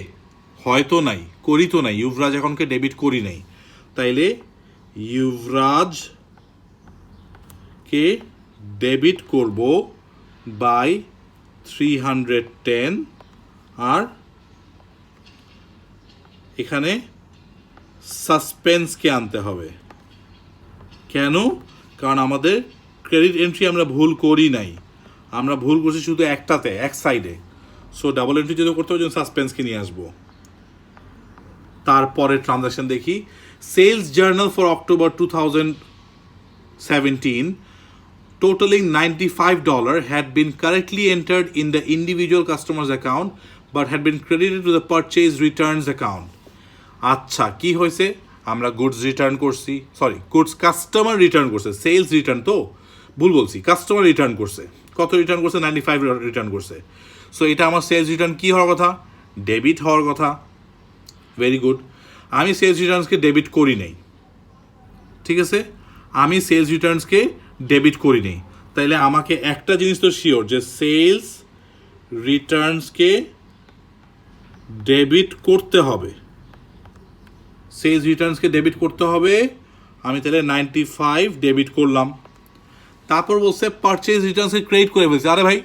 [SPEAKER 1] হয়তো নাই, করি তো নাই, ইউভরাজ অ্যাকাউন্টকে ডেবিট করি নাই। তাইলে ইউভরাজকে ডেবিট করব বাই 310, আর এখানে সাসপেন্সকে আনতে হবে। কেন? কারণ আমাদের ক্রেডিট এন্ট্রি আমরা ভুল করি নাই, আমরা ভুল করছি শুধু একটাতে, এক সাইডে। সো ডাবল এন্ট্রি যদি করতে হবে, সাসপেন্সকে নিয়ে আসবো। তারপরে ট্রানজাকশন দেখি। Sales journal for October 2017 totaling $95 had been correctly entered in the individual customer's account but had been credited to the purchase returns account. আচ্ছা কি হয়েছে, আমরা গুডস রিটার্ন করছি, সরি গুডস কাস্টমার রিটার্ন করছে, সেলস রিটার্ন তো ভুল বলছি, customer return করছে। কত রিটার্ন করছে? 95 রিটার্ন করছে। সো এটা আমার সেলস রিটার্ন কি হওয়ার কথা? ডেবিট হওয়ার কথা। Very good. আমি সেলস রিটার্নসকে ডেবিট করি নাই, ঠিক আছে, আমি সেলস রিটার্নসকে ডেবিট করি নেই। তাইলে আমাকে একটা জিনিস তো শিওর যে সেলস রিটার্নসকে ডেবিট করতে হবে, সেলস রিটার্নসকে ডেবিট করতে হবে। আমি তাহলে 95 ডেবিট করলাম। তারপর বলছে পারচেজ রিটার্নসকে ক্রেডিট করে ফেলছে। আরে ভাই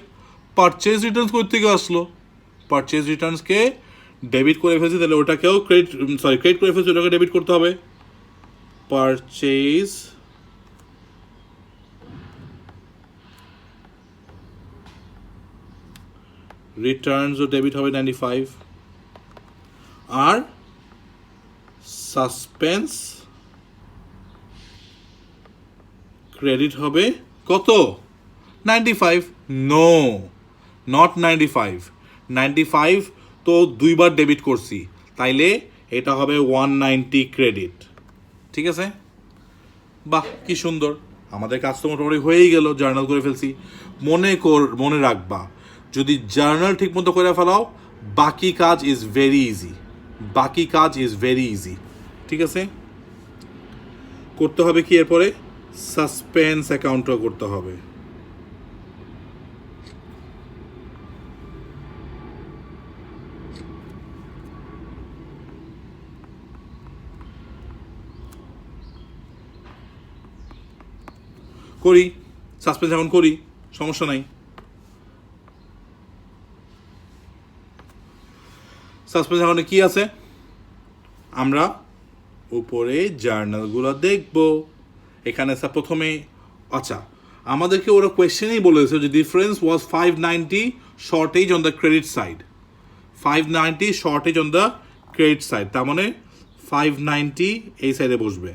[SPEAKER 1] পারচেজ রিটার্নস কোথা থেকে আসলো? পারচেজ রিটার্নসকে ডেবিট করে ফেলছি, তাহলে ওটাকেও ক্রেডিট করে ফেলছি, ওটাকে ডেবিট করতে হবে। পারচেজ রিটার্নসও ডেবিট হবে 95, আর সাসপেন্স ক্রেডিট হবে কত? 95। নো, নট 95, 95 তো দুইবার ডেবিট করছি, তাইলে এটা হবে 190 ক্রেডিট। ঠিক আছে, বাহ কি সুন্দর, আমাদের কাজ তো মোটামুটি হয়েই গেল, জার্নাল করে ফেলছি। মনে রাখবা, যদি জার্নাল ঠিক মতো করে ফেলাও বাকি কাজ ইজ ভেরি ইজি, বাকি কাজ ইজ ভেরি ইজি। ঠিক আছে, করতে হবে কি এরপরে? সাসপেন্স অ্যাকাউন্টও করতে হবে। করি, সাসপেন্স অ্যাকাউন্ট করি, সমস্যা নাই। সাসপেন্স অ্যাকাউন্টে কি আছে আমরা উপরে জার্নালগুলো দেখব। এখানে প্রথমে আচ্ছা আমাদেরকে ওরা কোয়েশ্চেনেই বলেছে যে difference was 590 shortage on the credit side, 590 shortage on the credit side, তার মানে 590 এই সাইডে বসবে।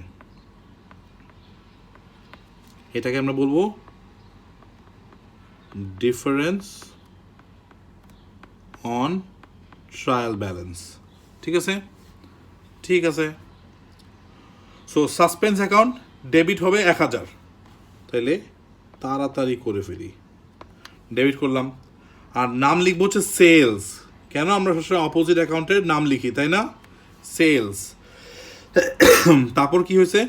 [SPEAKER 1] এটাকে আমরা বলবো ডিফারেন্স অন ট্রায়াল ব্যালেন্স। ঠিক আছে, ঠিক আছে। সো সাসপেন্স অ্যাকাউন্ট ডেবিট হবে 1000, তাহলে তাড়াতাড়ি করে ফেলি, ডেবিট করলাম। আর নাম লিখবো হচ্ছে সেলস। কেন আমরা সবসময় অপোজিট অ্যাকাউন্টের নাম লিখি, তাই না? সেলস। তারপর কি হয়েছে?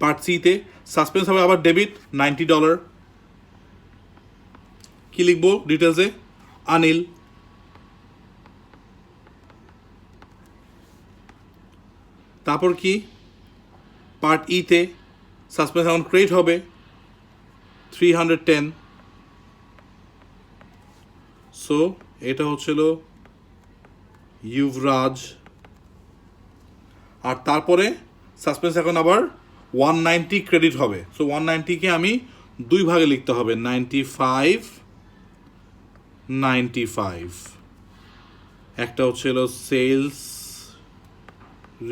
[SPEAKER 1] পার্ট সিতে সাসপেন্স হবে আবার ডেবিট $90। কি লিখবো ডিটেলসে? অনিল। তারপর কি পার্ট ইতে সাসপেন্স অ্যাকাউন্ট ক্রিয়েট হবে 310। সো এটা হচ্ছিল ইউভরাজ। আর তারপরে সাসপেন্স অ্যাকাউন্ট আবার 190 ক্রেডিট হবে। সো 190কে আমি দুই ভাগে লিখতে হবে, 95 95। একটা হচ্ছিল সেলস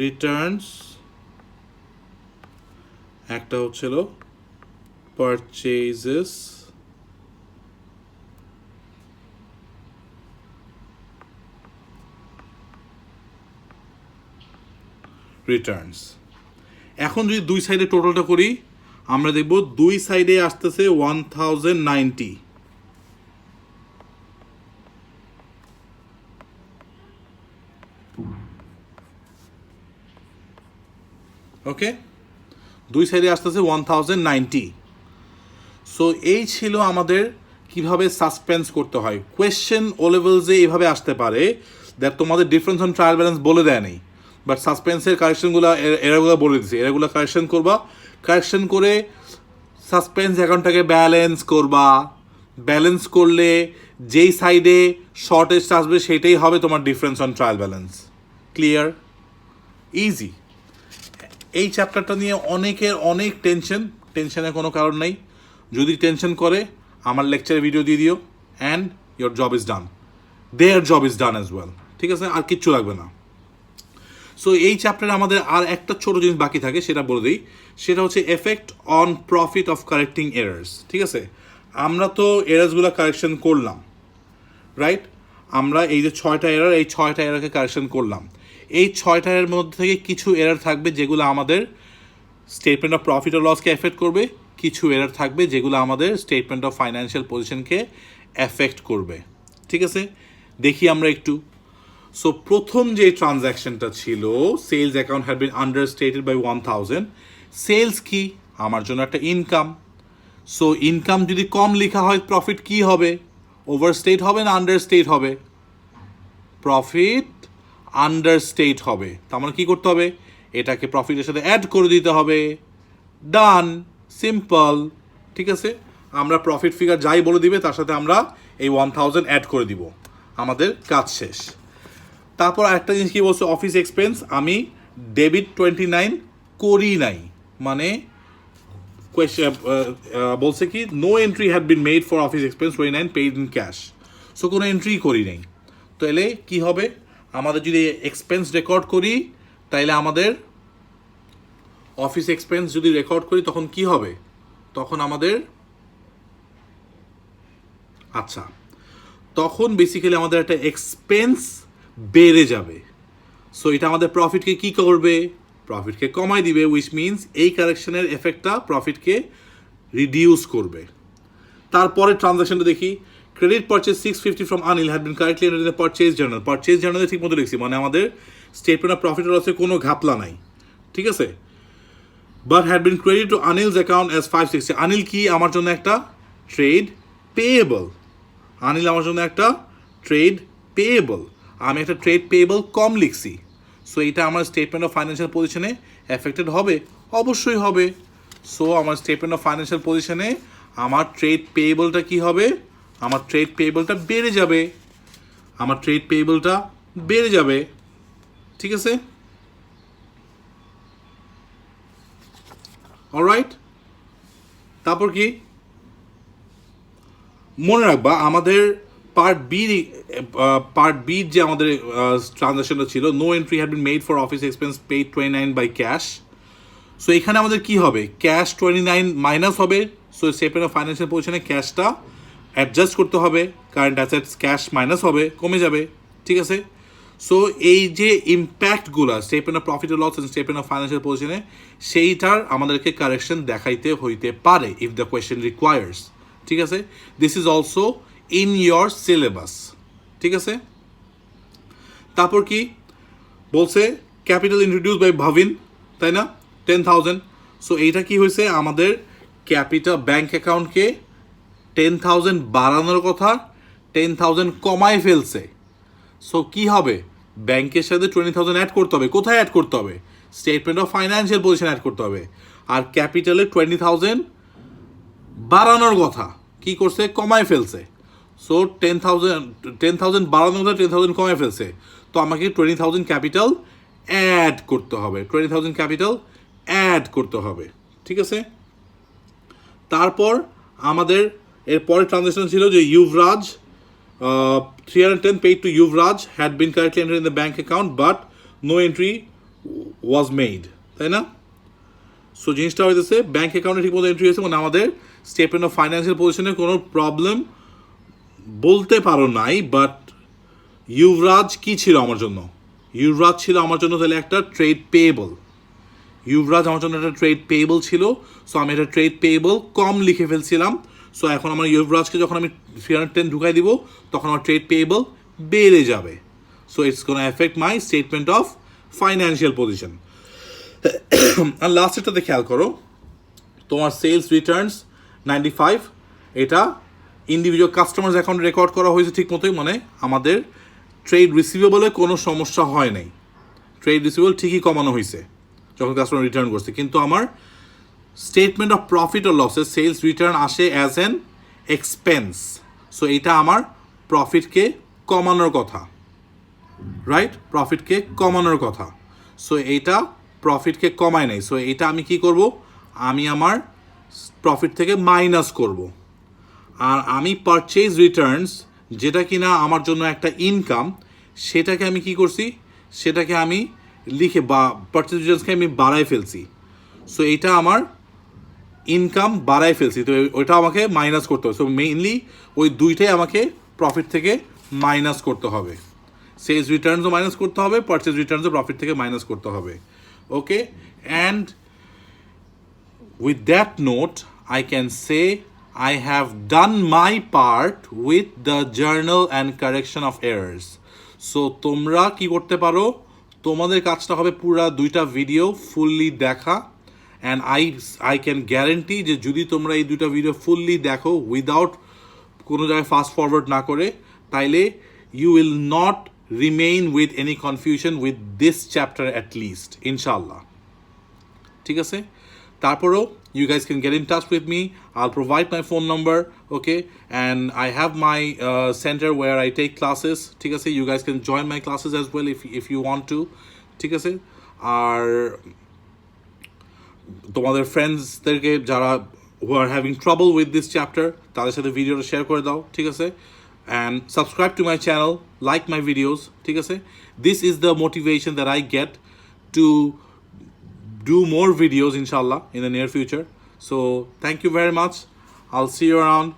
[SPEAKER 1] রিটার্নস, একটা হচ্ছিল পারচেজেস রিটার্নস। এখন যদি দুই সাইডে টোটালটা করি আমরা দেখব দুই সাইডে আসতেছে 1090। ওকে, দুই সাইডে আসতেছে 1090। সো এই ছিল আমাদের কিভাবে সাসপেন্স করতে হয়। কোয়েশ্চেন ও লেভেলসে এইভাবে আসতে পারে, দ্যাট তোমাদের ডিফারেন্স অন ট্রায়াল ব্যালেন্স বলে দেয় নেই, বাট সাসপেন্সের কারেকশনগুলো এরাগুলো বলে দিচ্ছে, এরাগুলো কারেকশন করবা, কারেকশন করে সাসপেন্স অ্যাকাউন্টটাকে ব্যালেন্স করবা। ব্যালেন্স করলে যেই সাইডে শর্টেজ আসবে সেটাই হবে তোমার difference on trial balance. Clear? Easy. এই চ্যাপ্টারটা নিয়ে অনেকের অনেক টেনশনের কোনো কারণ নেই। যদি টেনশন করে আমার লেকচারে ভিডিও দিয়ে দিও, and your job is done, there job is done as well. ঠিক আছে, আর কিচ্ছু লাগবে না। সো এই চ্যাপ্টারে আমাদের আর একটা ছোট জিনিস বাকি থাকে, সেটা বলে দিই। সেটা হচ্ছে effect on profit of correcting errors. ঠিক আছে, আমরা তো এরার্সগুলো কারেকশন করলাম, রাইট? আমরা এই যে 6টা এরার, এই 6টা এরারকে কারেকশন করলাম। এই 6টা এর মধ্যে থেকে কিছু এরার থাকবে যেগুলো আমাদের স্টেটমেন্ট অফ প্রফিট ও লসকে এফেক্ট করবে, কিছু এরার থাকবে যেগুলো আমাদের স্টেটমেন্ট অফ ফাইন্যান্সিয়াল পজিশনকে এফেক্ট করবে। ঠিক আছে, দেখি আমরা একটু। সো প্রথম যে ট্রানজ্যাকশনটা ছিল, sales account had been understated by 1000। Sales কি? আমার জন্য একটা ইনকাম। সো ইনকাম যদি কম লেখা হয়, প্রফিট কি হবে? ওভারস্টেট হবে না আন্ডারস্টেট হবে? প্রফিট আন্ডারস্টেট হবে। তার মানে কী করতে হবে? এটাকে প্রফিটের সাথে অ্যাড করে দিতে হবে। ডান, সিম্পল। ঠিক আছে, আমরা প্রফিট ফিগার যাই বলে দিবে তার সাথে আমরা এই 1000 অ্যাড করে দিব, আমাদের কাজ শেষ। তারপর একটা জিনিস কি বলছে, অফিস এক্সপেন্স আমি ডেবিট 29 করি নাই, মানে বলছে কি no entry had been made for office expense 29 paid in cash. So কোনো এন্ট্রি করি নাই। তাহলে কি হবে, আমাদের যদি এক্সপেন্স রেকর্ড করি, তাইলে আমাদের অফিস এক্সপেন্স যদি রেকর্ড করি তখন কি হবে? তখন আমাদের আচ্ছা, তখন বেসিক্যালি আমাদের একটা এক্সপেন্স বেড়ে যাবে। সো এটা আমাদের প্রফিটকে কি করবে? প্রফিটকে কমাই দিবে, উইচ মিনস এই কারেকশনের এফেক্টটা প্রফিটকে রিডিউস করবে। তারপরে ট্রানজাকশনটা দেখি। Credit purchase 650 from Anil had been correctly entered in the purchase journal. Purchase জার্নালে ঠিক মতো লিখছি, মানে আমাদের স্টেটমেন্ট অফ প্রফিট লসে কোনো ঘাপলা নাই। ঠিক আছে, but had been credit to Anil's account as 560। Anil কি? আমার জন্য একটা ট্রেড পেয়েবল। আনিল আমার জন্য একটা ট্রেড পেয়েবল। আমি একটা ট্রেড পেয়েবল কম লিখছি। সো এটা আমার স্টেটমেন্ট অফ ফাইন্যান্সিয়াল পজিশনে এফেক্টেড হবে? অবশ্যই হবে। সো আমার স্টেটমেন্ট অফ ফাইন্যান্সিয়াল পজিশনে আমার ট্রেড পেয়েবলটা কি হবে? আমার ট্রেড পেয়েবলটা বেড়ে যাবে। আমার ট্রেড পেয়েবলটা বেড়ে যাবে। ঠিক আছে, অলরাইট। তারপর কি মনে রাখবা, আমাদের পার্ট বি যে আমাদের ট্রানজাকশনটা ছিল, no entry had been made for office expense paid 29 by cash. So এখানে আমাদের কি হবে? ক্যাশ 29 মাইনাস হবে। সো স্টেটমেন্ট অফ ফাইন্যান্সিয়াল পজিশনে ক্যাশটা অ্যাডজাস্ট করতে হবে, কারেন্ট অ্যাসেটস ক্যাশ মাইনাস হবে, কমে যাবে। ঠিক আছে, সো এই যে ইম্প্যাক্টগুলো statement of profit loss and statement of financial পজিশনে, সেইটার আমাদেরকে কারেকশন দেখাইতে হইতে পারে ইফ দ্য কোয়েশ্চেন রিকোয়ার্স। ঠিক আছে, this is also in your syllabus. ঠিক আছে, তারপর কি বলছে? ক্যাপিটাল ইন্ট্রোডিউস বাই ভাবিন, তাই না? 10,000। সো এইটা কি হয়েছে? আমাদের ক্যাপিটাল ব্যাংক অ্যাকাউন্টকে 10,000 বাড়ানোর কথা, 10,000 কমায় ফেলছে। সো কি হবে? ব্যাংকের সাথে 20,000 অ্যাড করতে হবে। কোথায় অ্যাড করতে হবে? Statement of financial position add করতে হবে। আর ক্যাপিটালে 20,000 বাড়ানোর কথা, কি করছে? কমায় ফেলছে। সো 10,000 বাড়ানোর কথা, 10,000 কমায় ফেলছে। তো আমাকে 20,000 ক্যাপিটাল অ্যাড করতে হবে। 20,000 ক্যাপিটাল অ্যাড করতে হবে। ঠিক আছে, তারপর আমাদের এর পরের ট্রানজাকশন ছিল যে ইউভরাজ 310 paid to Yuvraj had been correctly entered in the bank account but no entry was made, তাই না? সো জিনিসটা হইতেছে ব্যাংক অ্যাকাউন্টে ঠিক মতো এন্ট্রি হয়েছে, মানে আমাদের স্টেটমেন্ট অফ ফাইন্যান্সিয়াল পজিশনে কোনো প্রবলেম বলতে পারো নাই। বাট ইউভরাজ কি ছিল আমার জন্য? ইউভরাজ ছিল আমার জন্য তাহলে একটা ট্রেড পেয়েবল। ইউভরাজ আমার জন্য একটা ট্রেড পেয়েবল ছিল। সো আমি একটা ট্রেড পেয়েবল কম লিখে ফেলছিলাম। সো এখন আমার ইউভরাজকে যখন আমি 310 ঢুকাই দিব, তখন আমার ট্রেড পেয়েবল বেড়ে যাবে। So it's gonna affect my statement of financial position. আর লাস্টেরটাতে খেয়াল করো, তোমার সেলস রিটার্নস 95, এটা ইন্ডিভিজুয়াল কাস্টমার্স অ্যাকাউন্ট রেকর্ড করা হয়েছে ঠিক মতোই, মানে আমাদের ট্রেড রিসিভেবলে কোনো সমস্যা হয় নাই। ট্রেড রিসিভেবল ঠিকই কমানো হয়েছে যখন কাস্টমার রিটার্ন করছে, কিন্তু আমার স্টেটমেন্ট অফ প্রফিট ও লসের সেলস রিটার্ন আসে অ্যাজ অ্যান এক্সপেন্স। সো এটা আমার প্রফিটকে কমানোর কথা, রাইট? প্রফিটকে কমানোর কথা। সো এইটা প্রফিটকে কমায় নাই। সো এটা আমি কি করব? আমি আমার প্রফিট থেকে মাইনাস করব। আর আমি পারচেজ রিটার্নস, যেটা কিনা আমার জন্য একটা ইনকাম, সেটাকে আমি কি করছি? সেটাকে আমি লিখে বা পারচেজ রিটার্নসকে আমি বাড়াই ফেলছি, সো এটা আমার ইনকাম বাড়াই ফেলছি, তো ওইটা আমাকে মাইনাস করতে হবে। সো মেইনলি ওই দুইটাই আমাকে প্রফিট থেকে মাইনাস করতে হবে, সেলস রিটার্নসও মাইনাস করতে হবে, পারচেজ রিটার্নসও প্রফিট থেকে মাইনাস করতে হবে। ওকে, and with that note, I can say I have done my part with the journal and correction of errors. So তোমরা কি করতে পারো, তোমাদের কাজটা হবে পুরা দুইটা ভিডিও ফুললি দেখা, অ্যান্ড আই ক্যান গ্যারেন্টি যে যদি তোমরা এই দুইটা ভিডিও ফুললি দেখো উইদাউট কোনো জায়গায় ফাস্ট ফরওয়ার্ড না করে, তাইলে you will not remain with any confusion with this chapter at least, ইনশাল্লাহ। ঠিক আছে, তারপরেও you guys can get in touch with me. I'll provide my phone number, okay, and I have my center where I take classes. ঠিক আছে, you guys can join my classes as well if you want to. ঠিক আছে, আর তোমাদের ফ্রেন্ডসদেরকে যারা who are having trouble with this chapter তাদের সাথে ভিডিওটা share করে দাও। ঠিক আছে, and subscribe to my channel, like my videos. ঠিক আছে, this is the motivation that I get to do more videos inshallah in the near future. So thank you very much. I'll see you around.